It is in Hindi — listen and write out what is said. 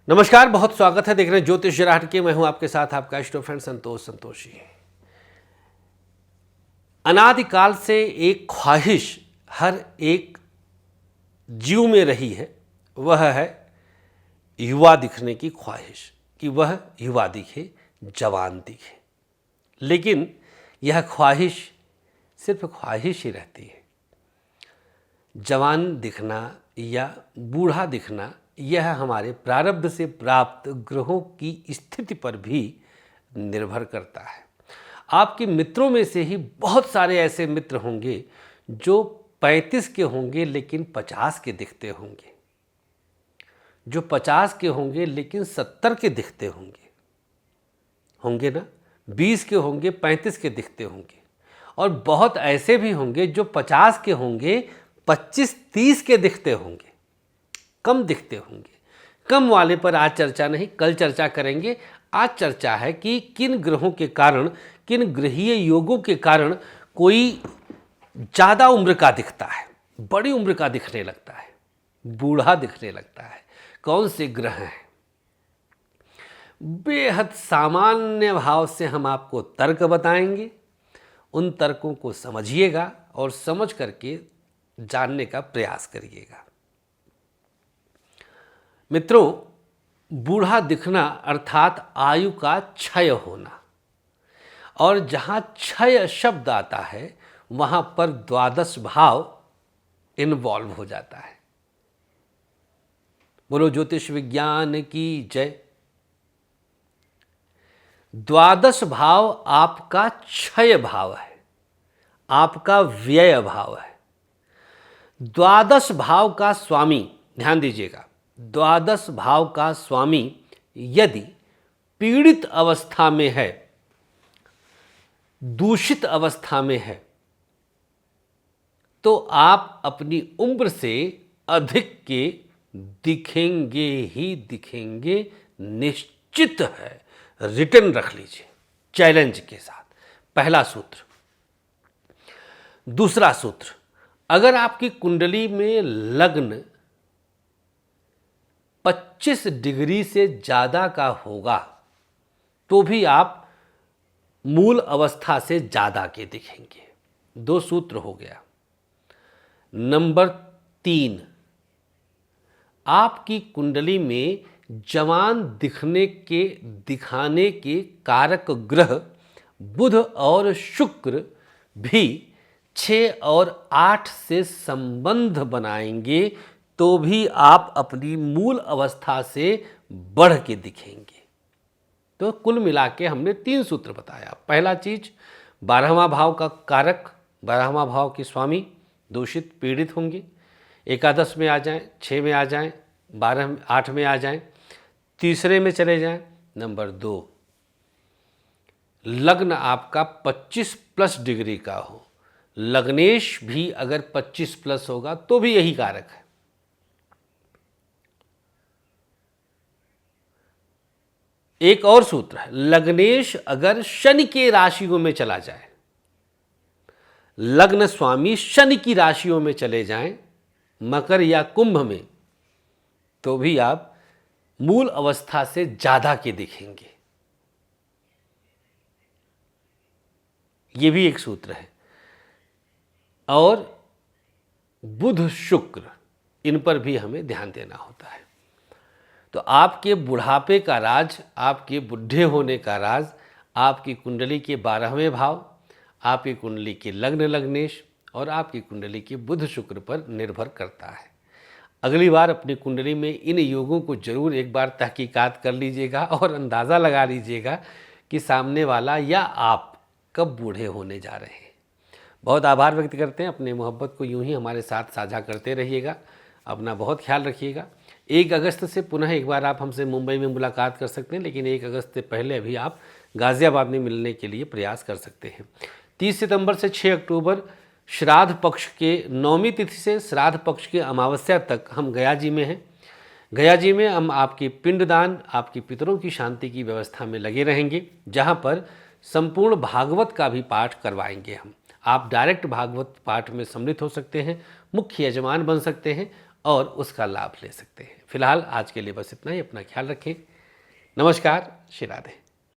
नमस्कार, बहुत स्वागत है। देख रहे हैं ज्योतिष जरा हटके। मैं हूं आपके साथ आपका इष्ट फ्रेंड संतोषी। अनादिकाल से एक ख्वाहिश हर एक जीव में रही है, वह है युवा दिखने की ख्वाहिश, कि वह युवा दिखे, जवान दिखे। लेकिन यह ख्वाहिश सिर्फ ख्वाहिश ही रहती है। जवान दिखना या बूढ़ा दिखना यह हमारे प्रारब्ध से प्राप्त ग्रहों की स्थिति पर भी निर्भर करता है। आपके मित्रों में से ही बहुत सारे ऐसे मित्र होंगे जो 35 के होंगे लेकिन 50 के दिखते होंगे, जो 50 के होंगे लेकिन 70 के दिखते होंगे ना, 20 के होंगे 35 के दिखते होंगे, और बहुत ऐसे भी होंगे जो 50 के होंगे 25-30 के दिखते होंगे, कम दिखते होंगे। कम वाले पर आज चर्चा नहीं, कल चर्चा करेंगे। आज चर्चा है कि किन ग्रहों के कारण, किन ग्रहीय योगों के कारण कोई ज़्यादा उम्र का दिखता है, बड़ी उम्र का दिखने लगता है, बूढ़ा दिखने लगता है। कौन से ग्रह हैं? बेहद सामान्य भाव से हम आपको तर्क बताएंगे। उन तर्कों को समझिएगा और समझ करके जानने का प्रयास करिएगा। मित्रों, बूढ़ा दिखना अर्थात आयु का क्षय होना, और जहाँ क्षय शब्द आता है वहाँ पर 12 भाव इन्वॉल्व हो जाता है। बोलो ज्योतिष विज्ञान की जय। 12 भाव आपका क्षय भाव है, आपका व्यय भाव है। 12 भाव का स्वामी, ध्यान दीजिएगा, 12 भाव का स्वामी यदि पीड़ित अवस्था में है, दूषित अवस्था में है, तो आप अपनी उम्र से अधिक के दिखेंगे ही दिखेंगे, निश्चित है। रिटर्न रख लीजिए चैलेंज के साथ। पहला सूत्र। दूसरा सूत्र, अगर आपकी कुंडली में लग्न 25 डिग्री से ज़्यादा का होगा तो भी आप मूल अवस्था से ज़्यादा के दिखेंगे। 2 सूत्र हो गया। नंबर 3, आपकी कुंडली में जवान दिखाने के कारक ग्रह बुध और शुक्र भी 6 और 8 से संबंध बनाएंगे तो भी आप अपनी मूल अवस्था से बढ़ के दिखेंगे। तो कुल मिला के हमने 3 सूत्र बताया। पहला चीज, 12वां भाव का कारक, 12वां भाव के स्वामी दूषित पीड़ित होंगे। एकादश में आ जाएं, 6 में आ जाएं, 12 8 में आ जाएं, तीसरे में चले जाएं। नंबर 2, लग्न आपका 25+ डिग्री का हो, लग्नेश भी अगर 25+ होगा तो भी यही कारक है। एक और सूत्र है, लग्नेश अगर शनि के राशियों में चला जाए, लग्न स्वामी शनि की राशियों में चले जाएं, मकर या कुंभ में, तो भी आप मूल अवस्था से ज्यादा के दिखेंगे। ये भी एक सूत्र है। और बुध शुक्र, इन पर भी हमें ध्यान देना होता है। तो आपके बुढ़ापे का राज, आपके बुढ़े होने का राज आपकी कुंडली के 12वें भाव, आपकी कुंडली के लग्न लग्नेश और आपकी कुंडली के बुध शुक्र पर निर्भर करता है। अगली बार अपनी कुंडली में इन योगों को जरूर एक बार तहकीकात कर लीजिएगा और अंदाज़ा लगा लीजिएगा कि सामने वाला या आप कब बूढ़े होने जा रहे हैं। बहुत आभार व्यक्त करते हैं। अपने मोहब्बत को यूं ही हमारे साथ साझा करते रहिएगा। अपना बहुत ख्याल रखिएगा। 1 अगस्त से पुनः एक बार आप हमसे मुंबई में मुलाकात कर सकते हैं, लेकिन 1 अगस्त से पहले अभी आप गाज़ियाबाद में मिलने के लिए प्रयास कर सकते हैं। 30 सितंबर से 6 अक्टूबर श्राद्ध पक्ष के 9वीं तिथि से श्राद्ध पक्ष के अमावस्या तक हम गया जी में हैं। गया जी में हम आपकी पिंडदान, आपकी पितरों की शांति की व्यवस्था में लगे रहेंगे, जहाँ पर संपूर्ण भागवत का भी पाठ करवाएंगे हम। आप डायरेक्ट भागवत पाठ में सम्मिलित हो सकते हैं, मुख्य यजमान बन सकते हैं और उसका लाभ ले सकते हैं। फिलहाल आज के लिए बस इतना ही। अपना ख्याल रखें। नमस्कार। श्री राधे।